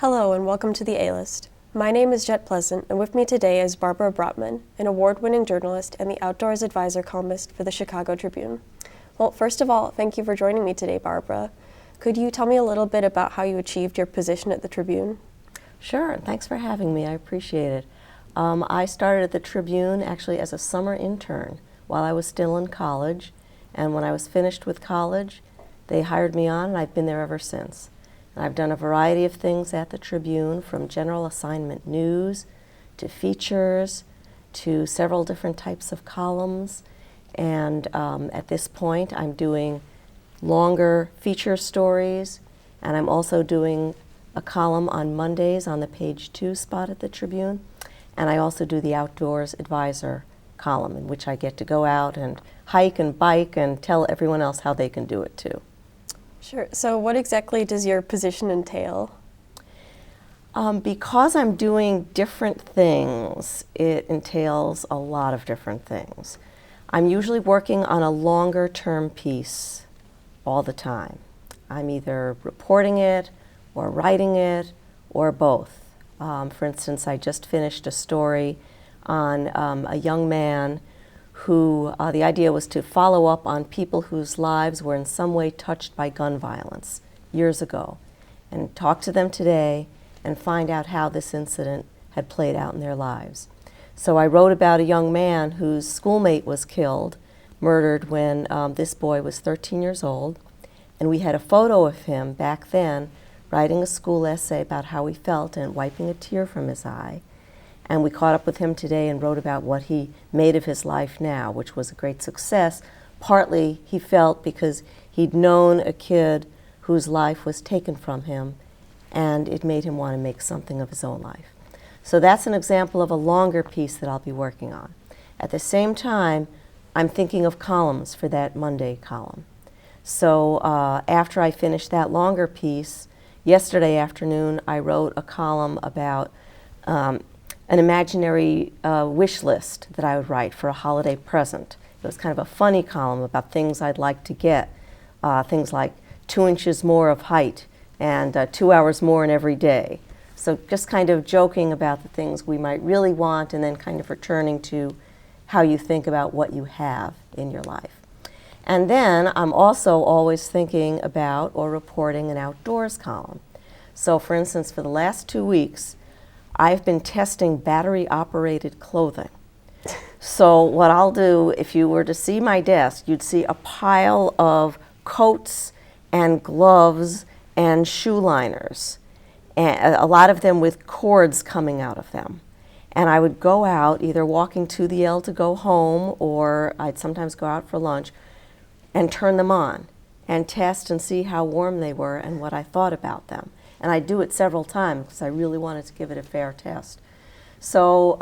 Hello and welcome to the A-List. My name is Jette Pleasant, and with me today is Barbara Brotman, an award-winning journalist and the Outdoors Advisor columnist for the Chicago Tribune. Well, first of all, thank you for joining me today, Barbara. Could you tell me a little bit about how you achieved your position at the Tribune? Sure, and thanks for having me. I appreciate it. I started at the Tribune actually as a summer intern while I was still in college, and when I was finished with college, they hired me on, and I've been there ever since. And I've done a variety of things at the Tribune, from general assignment news to features to several different types of columns, and at this point I'm doing longer feature stories, and I'm also doing a column on Mondays on the page 2 spot at the Tribune, and I also do the Outdoors Advisor column, in which I get to go out and hike and bike and tell everyone else how they can do it too. Sure. So what exactly does your position entail? Because I'm doing different things, it entails a lot of different things. I'm usually working on a longer term piece all the time. I'm either reporting it or writing it or both. For instance, I just finished a story on a young man who the idea was to follow up on people whose lives were in some way touched by gun violence years ago, and talk to them today and find out how this incident had played out in their lives. So I wrote about a young man whose schoolmate was killed, murdered when this boy was 13 years old, and we had a photo of him back then writing a school essay about how he felt and wiping a tear from his eye. And we caught up with him today and wrote about what he made of his life now, which was a great success. Partly, he felt, because he'd known a kid whose life was taken from him, and it made him want to make something of his own life. So that's an example of a longer piece that I'll be working on. At the same time, I'm thinking of columns for that Monday column. So after I finished that longer piece, yesterday afternoon I wrote a column about an imaginary wish list that I would write for a holiday present. It was kind of a funny column about things I'd like to get, things like 2 inches more of height and 2 hours more in every day. So just kind of joking about the things we might really want, and then kind of returning to how you think about what you have in your life. And then I'm also always thinking about or reporting an outdoors column. So for instance, for the last 2 weeks, I've been testing battery-operated clothing. So what I'll do, if you were to see my desk, you'd see a pile of coats and gloves and shoe liners, and a lot of them with cords coming out of them. And I would go out, either walking to the L to go home, or I'd sometimes go out for lunch, and turn them on and test and see how warm they were and what I thought about them. And I do it several times because I really wanted to give it a fair test. So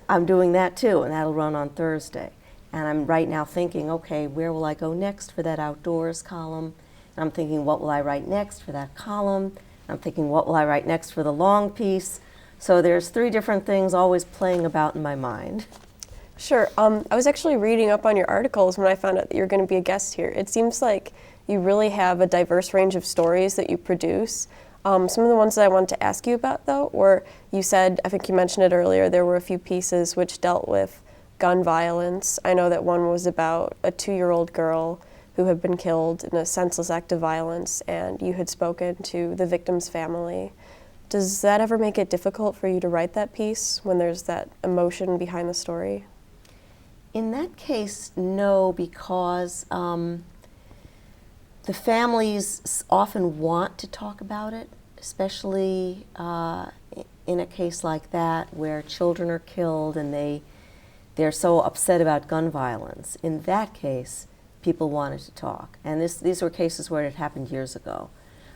I'm doing that too, and that'll run on Thursday. And I'm right now thinking, okay, where will I go next for that outdoors column? And I'm thinking, what will I write next for that column? I'm thinking, what will I write next for the long piece? So there's 3 different things always playing about in my mind. Sure. I was actually reading up on your articles when I found out that you're going to be a guest here. It seems like you really have a diverse range of stories that you produce. Some of the ones that I wanted to ask you about, though, were, you said, I think you mentioned it earlier, there were a few pieces which dealt with gun violence. I know that one was about a 2-year-old girl who had been killed in a senseless act of violence, and you had spoken to the victim's family. Does that ever make it difficult for you to write that piece when there's that emotion behind the story? In that case, no, because the families often want to talk about it, especially in a case like that where children are killed and they're so upset about gun violence. In that case, people wanted to talk. And these were cases where it happened years ago.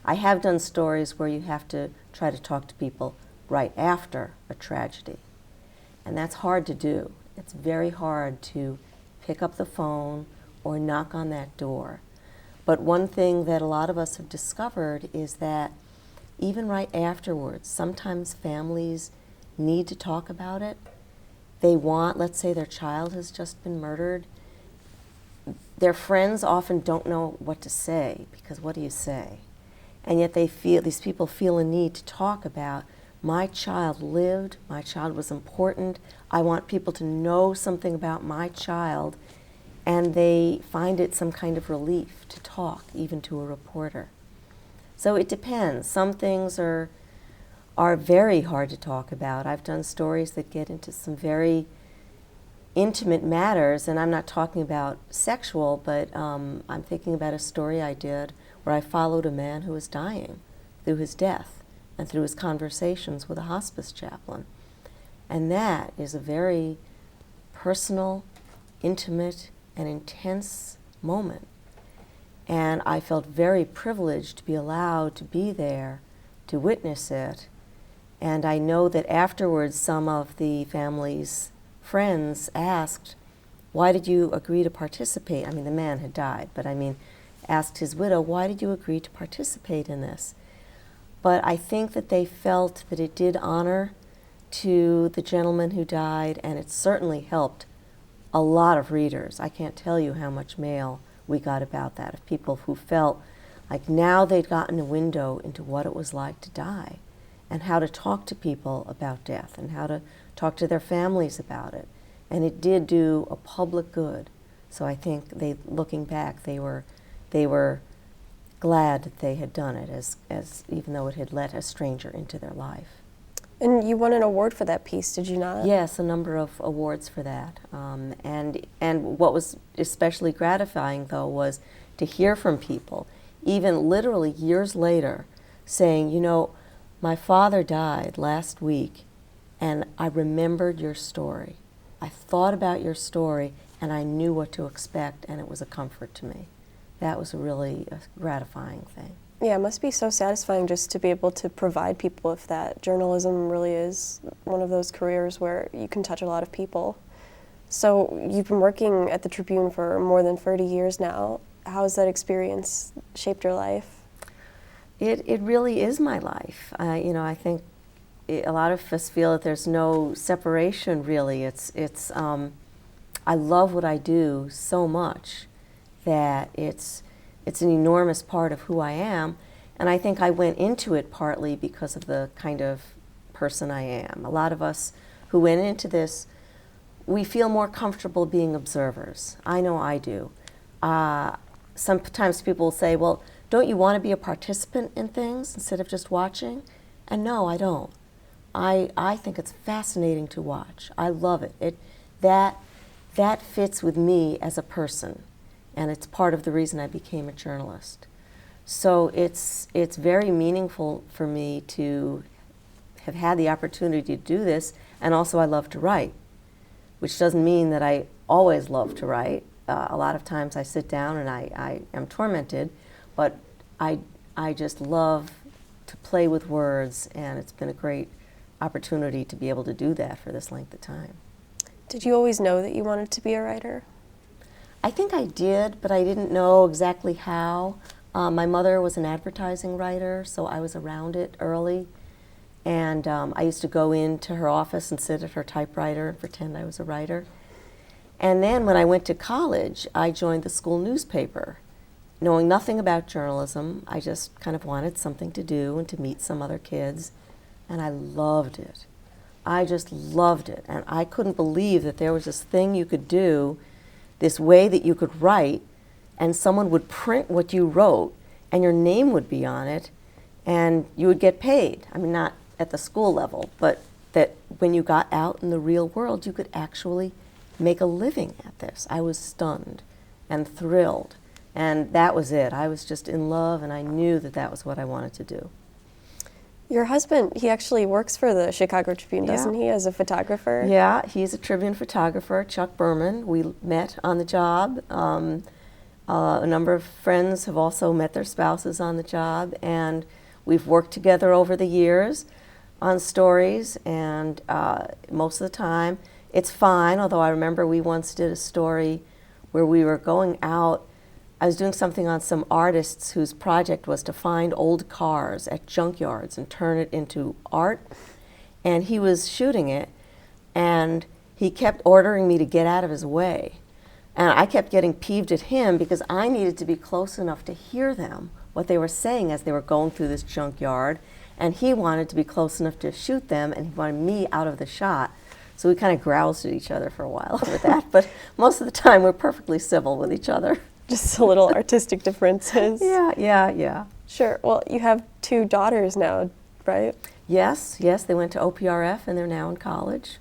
I have done stories where you have to try to talk to people right after a tragedy. And that's hard to do. It's very hard to pick up the phone or knock on that door. But one thing that a lot of us have discovered is that even right afterwards, sometimes families need to talk about it. They want, let's say their child has just been murdered. Their friends often don't know what to say, because what do you say? and yet these people feel a need to talk about, my child lived, my child was important, I want people to know something about my child, and they find it some kind of relief to talk, even to a reporter. So it depends. Some things are very hard to talk about. I've done stories that get into some very intimate matters, and I'm not talking about sexual, but I'm thinking about a story I did where I followed a man who was dying through his death and through his conversations with a hospice chaplain. And that is a very personal, intimate, and intense moment. And I felt very privileged to be allowed to be there to witness it. And I know that afterwards some of the family's friends asked, why did you agree to participate? I mean, the man had died, but I mean, asked his widow, why did you agree to participate in this? But I think that they felt that it did honor to the gentleman who died, and it certainly helped a lot of readers. I can't tell you how much mail we got about that, of people who felt like now they'd gotten a window into what it was like to die, and how to talk to people about death, and how to talk to their families about it. And it did do a public good. So I think looking back, they were glad that they had done it, as even though it had let a stranger into their life. And you won an award for that piece, did you not? Yes, a number of awards for that. And what was especially gratifying, though, was to hear from people, even literally years later, saying, you know, my father died last week, and I remembered your story. I thought about your story, and I knew what to expect, and it was a comfort to me. That was really a gratifying thing. Yeah, it must be so satisfying just to be able to provide people with that. Journalism really is one of those careers where you can touch a lot of people. So you've been working at the Tribune for more than 30 years now. How has that experience shaped your life? It really is my life. You know, I think a lot of us feel that there's no separation, really. I love what I do so much that it's an enormous part of who I am, and I think I went into it partly because of the kind of person I am. A lot of us who went into this, we feel more comfortable being observers. I know I do. Sometimes people will say, well, don't you want to be a participant in things instead of just watching? And no, I don't. I think it's fascinating to watch. I love it. That fits with me as a person, and it's part of the reason I became a journalist. So it's very meaningful for me to have had the opportunity to do this, and also I love to write, which doesn't mean that I always love to write. A lot of times I sit down and I am tormented, but I just love to play with words, and it's been a great opportunity to be able to do that for this length of time. Did you always know that you wanted to be a writer? I think I did, but I didn't know exactly how. My mother was an advertising writer, so I was around it early. And I used to go into her office and sit at her typewriter and pretend I was a writer. And then when I went to college, I joined the school newspaper. Knowing nothing about journalism, I just kind of wanted something to do and to meet some other kids. And I loved it. I just loved it. And I couldn't believe that there was this thing you could do, this way that you could write, and someone would print what you wrote, and your name would be on it, and you would get paid. I mean, not at the school level, but that when you got out in the real world, you could actually make a living at this. I was stunned and thrilled, and that was it. I was just in love, and I knew that that was what I wanted to do. Your husband, he actually works for the Chicago Tribune, doesn't he, as a photographer? Yeah, he's a Tribune photographer, Chuck Berman. We met on the job. A number of friends have also met their spouses on the job, and we've worked together over the years on stories, and most of the time it's fine, although I remember we once did a story where we were going out. I was doing something on some artists whose project was to find old cars at junkyards and turn it into art, and he was shooting it, and he kept ordering me to get out of his way. And I kept getting peeved at him because I needed to be close enough to hear them, what they were saying as they were going through this junkyard. And he wanted to be close enough to shoot them, and he wanted me out of the shot. So we kind of groused at each other for a while over that. But most of the time, we're perfectly civil with each other. Just a little artistic differences. Yeah. Sure. Well, you have 2 daughters now, right? Yes, they went to OPRF, and they're now in college.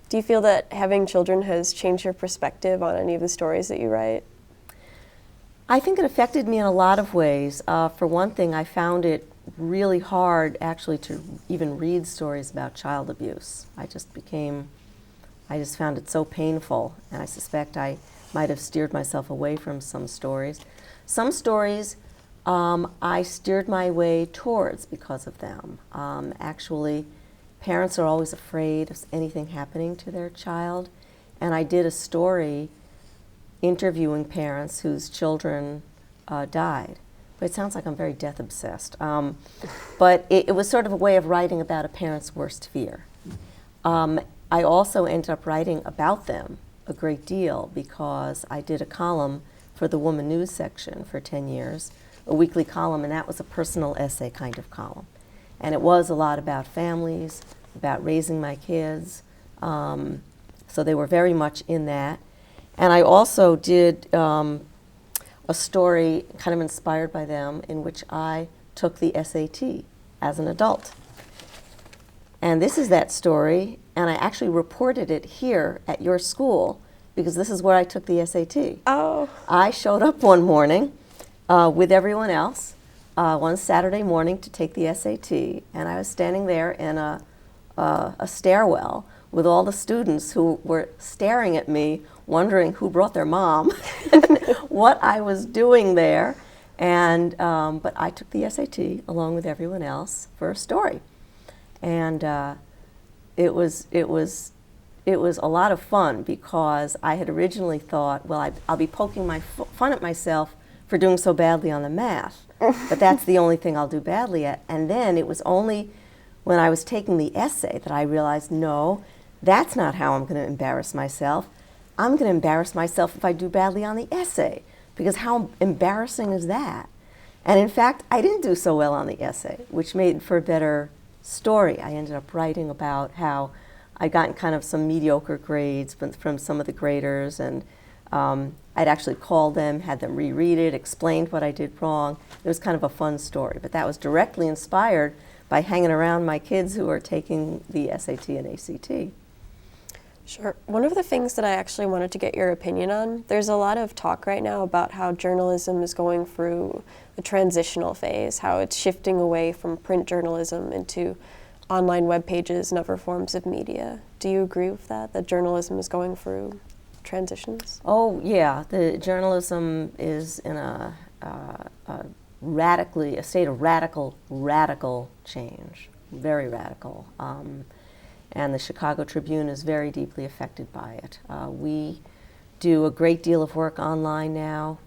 Do you feel that having children has changed your perspective on any of the stories that you write? I think it affected me in a lot of ways. For one thing, I found it really hard actually to even read stories about child abuse. I just found it so painful, and I suspect I might have steered myself away from some stories. Some stories I steered my way towards because of them. Actually, parents are always afraid of anything happening to their child, and I did a story interviewing parents whose children died. But it sounds like I'm very death obsessed. But it was sort of a way of writing about a parent's worst fear. I also ended up writing about them a great deal because I did a column for the Woman News section for 10 years, a weekly column, and that was a personal essay kind of column. And it was a lot about families, about raising my kids, so they were very much in that. And I also did a story kind of inspired by them in which I took the SAT as an adult. And this is that story, and I actually reported it here at your school because this is where I took the SAT. Oh. I showed up one morning with everyone else one Saturday morning to take the SAT, and I was standing there in a stairwell with all the students who were staring at me, wondering who brought their mom, what I was doing there. And but I took the SAT along with everyone else for a story, and it was a lot of fun because I had originally thought, well, I'll be poking fun at myself for doing so badly on the math, but that's the only thing I'll do badly at. And then it was only when I was taking the essay that I realized, no, that's not how I'm going to embarrass myself. I'm going to embarrass myself if I do badly on the essay, because how embarrassing is that? And in fact, I didn't do so well on the essay, which made for a better story. I ended up writing about how I'd gotten kind of some mediocre grades from some of the graders, and I'd actually called them, had them reread it, explained what I did wrong. It was kind of a fun story, but that was directly inspired by hanging around my kids who are taking the SAT and ACT. Sure. One of the things that I actually wanted to get your opinion on, there's a lot of talk right now about how journalism is going through a transitional phase, how it's shifting away from print journalism into online web pages and other forms of media. Do you agree with that journalism is going through transitions? Oh, yeah. The journalism is in a state of radical change, very radical. And the Chicago Tribune is very deeply affected by it. We do a great deal of work online now.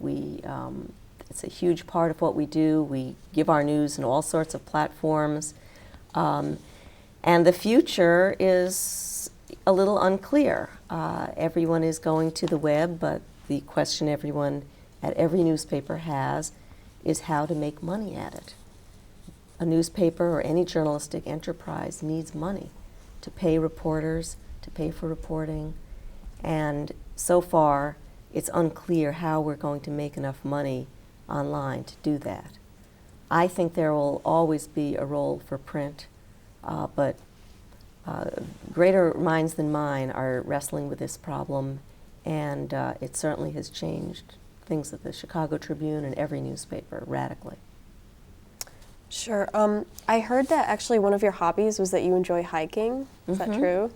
It's a huge part of what we do. We give our news in all sorts of platforms. And the future is a little unclear. Everyone is going to the web, but the question everyone at every newspaper has is how to make money at it. A newspaper or any journalistic enterprise needs money to pay reporters, to pay for reporting, and so far it's unclear how we're going to make enough money online to do that. I think there will always be a role for print, but greater minds than mine are wrestling with this problem, and it certainly has changed things at the Chicago Tribune and every newspaper radically. Sure. I heard that actually one of your hobbies was that you enjoy hiking. Is that true?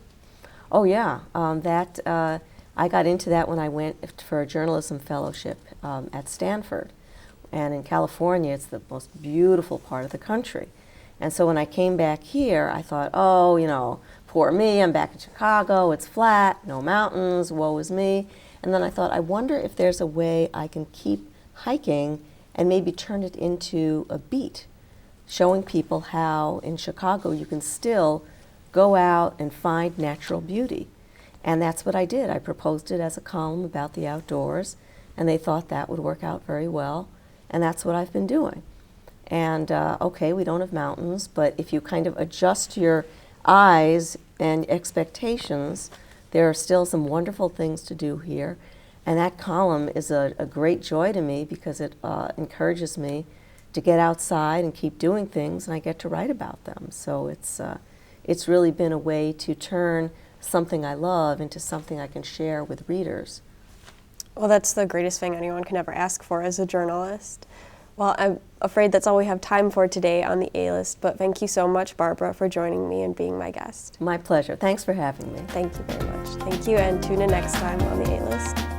Oh, yeah. I got into that when I went for a journalism fellowship at Stanford. And in California, it's the most beautiful part of the country. And so when I came back here, I thought, oh, you know, poor me, I'm back in Chicago, it's flat, no mountains, woe is me. And then I thought, I wonder if there's a way I can keep hiking and maybe turn it into a beat, showing people how in Chicago you can still go out and find natural beauty. And that's what I did. I proposed it as a column about the outdoors, and they thought that would work out very well, and that's what I've been doing. And okay, we don't have mountains, but if you kind of adjust your eyes and expectations, there are still some wonderful things to do here. And that column is a great joy to me because it encourages me to get outside and keep doing things, and I get to write about them. So it's really been a way to turn something I love into something I can share with readers. Well, that's the greatest thing anyone can ever ask for as a journalist. Well, I'm afraid that's all we have time for today on the A-List, but thank you so much, Barbara, for joining me and being my guest. My pleasure. Thanks for having me. Thank you very much. Thank you, and tune in next time on the A-List.